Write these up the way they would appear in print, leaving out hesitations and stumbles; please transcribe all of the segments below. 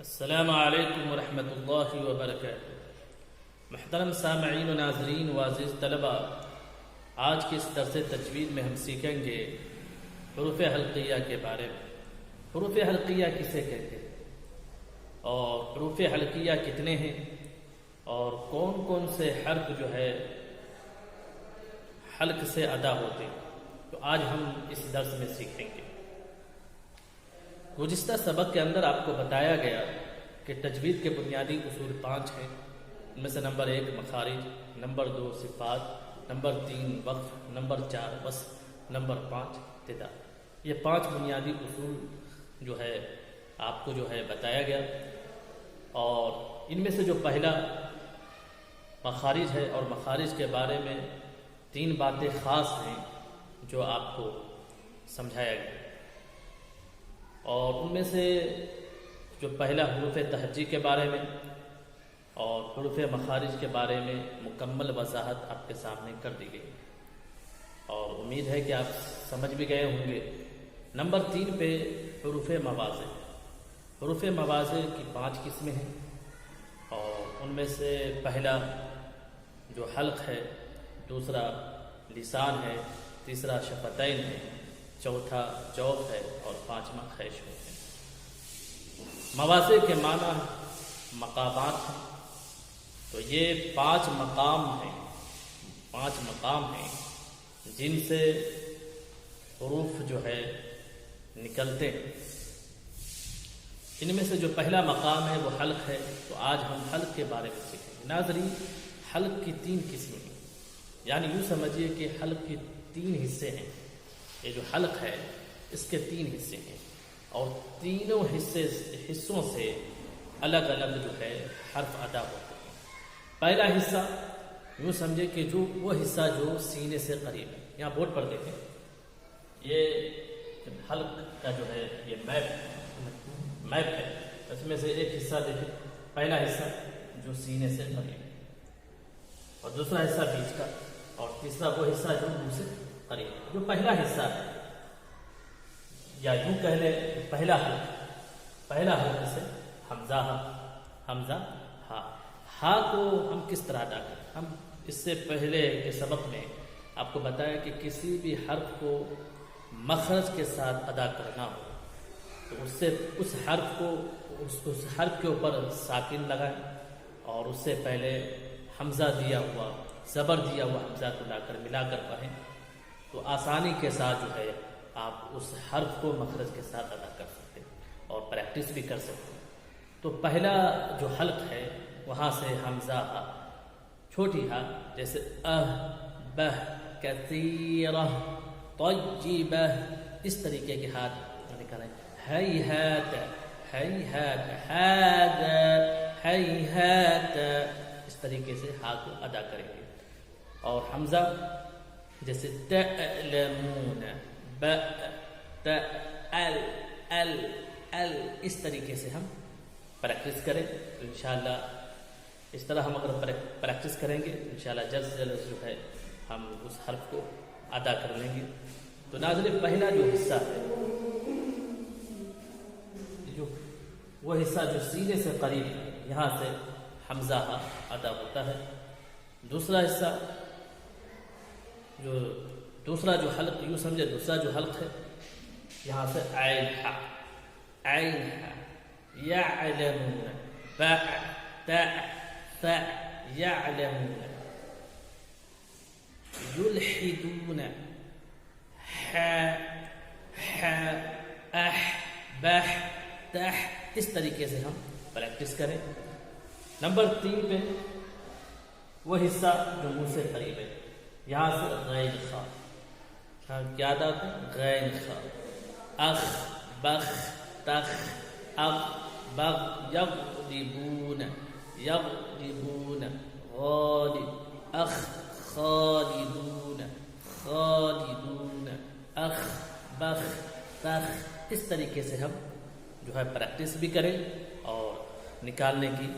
السلام علیکم ورحمۃ اللہ وبرکاتہ۔ محترم سامعین و ناظرین و عزیز طلباء، آج کے اس درس تجوید میں ہم سیکھیں گے حروف حلقیہ کے بارے میں۔ حروف حلقیہ کسے کہتے ہیں اور حروف حلقیہ کتنے ہیں اور کون کون سے حرف جو ہے حلق سے ادا ہوتے ہیں، تو آج ہم اس درس میں سیکھیں گے۔ گزشتہ سبق کے اندر آپ کو بتایا گیا کہ تجوید کے بنیادی اصول 5 ہیں۔ ان میں سے نمبر 1 مخارج، نمبر 2 صفات، نمبر 3 وقف، نمبر 4 وصف، نمبر 5 ابتدا۔ یہ 5 بنیادی اصول جو ہے آپ کو جو ہے بتایا گیا، اور ان میں سے جو پہلا مخارج ہے، اور مخارج کے بارے میں 3 باتیں خاص ہیں جو آپ کو سمجھایا گیا، اور ان میں سے جو پہلا حروف تہجی کے بارے میں اور حروف مخارج کے بارے میں مکمل وضاحت آپ کے سامنے کر دی گئی، اور امید ہے کہ آپ سمجھ بھی گئے ہوں گے۔ نمبر 3 پہ حروف مواضع۔ حروف مواضع کی 5 قسمیں ہیں، اور ان میں سے پہلا جو حلق ہے، دوسرا لسان ہے، تیسرا شفتین ہے، چوتھا جوف ہے، اور 5واں خیشوم ہے۔ مواضع کے معنی مقامات ہیں، تو یہ 5 مقام ہیں، 5 مقام ہیں جن سے حروف جو ہے نکلتے ہیں۔ ان میں سے جو پہلا مقام ہے وہ حلق ہے، تو آج ہم حلق کے بارے میں سیکھیں گے۔ ناظرین، حلق کی 3 قسمیں ہیں، یعنی یوں سمجھیے کہ حلق کے 3 حصے ہیں۔ یہ جو حلق ہے اس کے 3 حصے ہیں، اور تینوں حصوں سے الگ الگ جو ہے حرف ادا ہوتے ہیں۔ پہلا حصہ یوں سمجھے کہ جو وہ حصہ جو سینے سے قریب ہے، یہاں بورڈ پر دیکھیں، یہ حلق کا جو ہے یہ میپ ہے، اس میں سے ایک حصہ دیکھیں، پہلا حصہ جو سینے سے قریب ہے، اور دوسرا حصہ بیچ کا، اور تیسرا وہ حصہ جو منہ سے قریب ہے۔ جو پہلا حصہ ہے، یا یوں کہہ لیں پہلا حلق سے حمزہ ہا۔ ہا کو ہم کس طرح ادا کریں؟ ہم اس سے پہلے کے سبق میں آپ کو بتایا کہ کسی بھی حرف کو مخرج کے ساتھ ادا کرنا ہو تو اس حرف کے اوپر ساکن لگائیں، اور اس سے پہلے حمزہ دیا ہوا، زبر دیا ہوا حمزہ کو ملا کر پڑھیں، تو آسانی کے ساتھ جو ہے آپ اس حرف کو مخرج کے ساتھ ادا کر سکتے ہیں اور پریکٹس بھی کر سکتے ہیں۔ تو پہلا جو حلق ہے وہاں سے حمزہ ہا، چھوٹی ہا، جیسے بہ کثیرہ طیبہ، اس طریقے کے ہاتھ نکالیں۔ ہیہات ہیہات ہیہات، اس طریقے سے ہا کو ادا کریں گے۔ اور حمزہ جیسے تعلمون، ب ت ال، اس طریقے سے ہم پریکٹس کریں، تو انشاءاللہ اس طرح ہم اگر پریکٹس کریں گے تو انشاءاللہ جلد سے جلد جو ہے ہم اس حرف کو ادا کر لیں گے۔ تو ناظرین، پہلا جو حصہ ہے، وہ حصہ جو سینے سے قریب ہے، یہاں سے حمزہ ہا ادا ہوتا ہے۔ دوسرا حصہ دوسرا جو حلق، یوں سمجھے دوسرا جو حلق ہے، یہاں سے عین ہا، یعلمون، با تا ثا، یعلمون، یلحدون، حا اح بح تح، اس طریقے سے ہم پریکٹس کریں۔ نمبر 3 پہ وہ حصہ جو منہ سے قریب ہے، یہاں سے غین خا، کیا ادا ہوتا ہے؟ غین خا، اخ بخ تخ اغ بغ، یغلبون غالب، اخ خالدون خالدون، اخ بخ تخ، اس طریقے سے ہم جو ہے پریکٹس بھی کریں اور نکالنے کی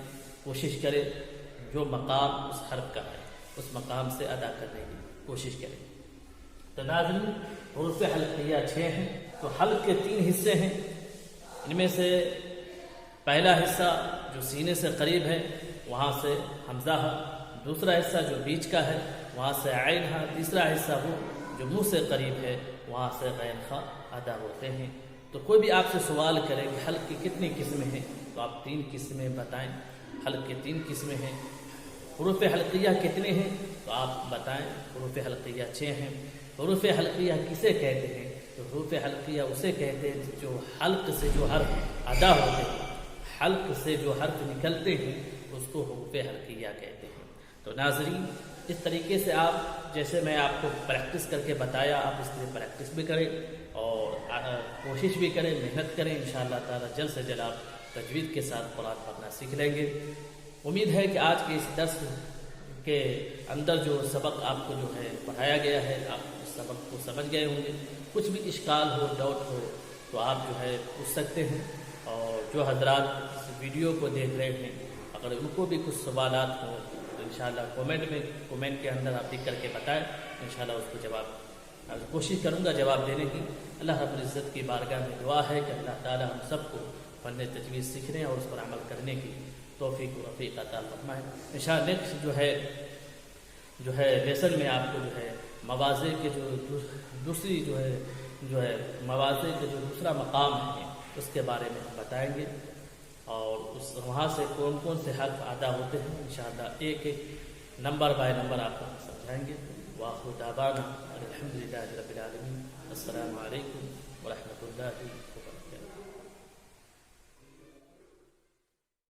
کوشش کریں، جو مقام اس حرف کا ہے اس مقام سے ادا کرنے کی کوشش کریں۔ تو ناظرین، حروف حلقیہ 6 ہیں، تو حلق کے 3 حصے ہیں، ان میں سے پہلا حصہ جو سینے سے قریب ہے وہاں سے حمزہ ہے، دوسرا حصہ جو بیچ کا ہے وہاں سے عین ہے، تیسرا حصہ وہ جو منہ سے قریب ہے وہاں سے غین خا ادا ہوتے ہیں۔ تو کوئی بھی آپ سے سوال کرے کہ حلق کی کتنی قسمیں ہیں تو آپ 3 قسمیں بتائیں۔ حلق کی 3 قسمیں ہیں۔ حروف حلقیہ کتنے ہیں تو آپ بتائیں۔ حروف حلقیہ 6 ہیں۔ حروف حلقیہ کسے کہتے ہیں تو حروف حلقیہ اسے کہتے ہیں جو حلق سے جو حرف ادا ہوتے ہیں، حلق سے جو حرف نکلتے ہیں اس کو حروف حلقیہ کہتے ہیں۔ تو ناظرین اس طریقے سے آپ جیسے میں آپ کو پریکٹس کر کے بتایا آپ اس طرح پریکٹس بھی کریں اور کوشش بھی کریں، محنت کریں، انشاءاللہ تعالی جلد سے جلد آپ تجوید کے ساتھ قرآن پڑھنا سیکھ لیں گے۔ امید ہے کہ آج کے اس درس کے اندر جو سبق آپ کو جو ہے پڑھایا گیا ہے آپ اس سبق کو سمجھ گئے ہوں گے۔ کچھ بھی اشکال ہو، ڈاؤٹ ہو تو آپ جو ہے پوچھ سکتے ہیں، اور جو حضرات اس ویڈیو کو دیکھ رہے ہیں اگر ان کو بھی کچھ سوالات ہوں تو انشاءاللہ کومنٹ کے اندر آپ لکھ کر کے بتائیں، انشاءاللہ اس کو جواب کوشش کروں گا جواب دینے کی۔ اللہ رب العزت کی بارگاہ میں دعا ہے کہ اللہ تعالی ہم سب کو فن تجوید سیکھنے اور اس پر عمل کرنے کی توفیق و رفیق عطا فرمائے۔ انشاءاللہ نیکسٹ جو ہے لیسن میں آپ کو جو ہے مواضع کے جو دوسری جو ہے مواضع کے جو دوسرا مقام ہے اس کے بارے میں ہم بتائیں گے، اور وہاں سے کون کون سے حرف ادا ہوتے ہیں انشاءاللہ ایک نمبر بائی نمبر آپ کو ہم سمجھائیں گے۔ وآخر دعوانا الحمدللہ رب العالمین۔ السلام علیکم ورحمۃ اللہ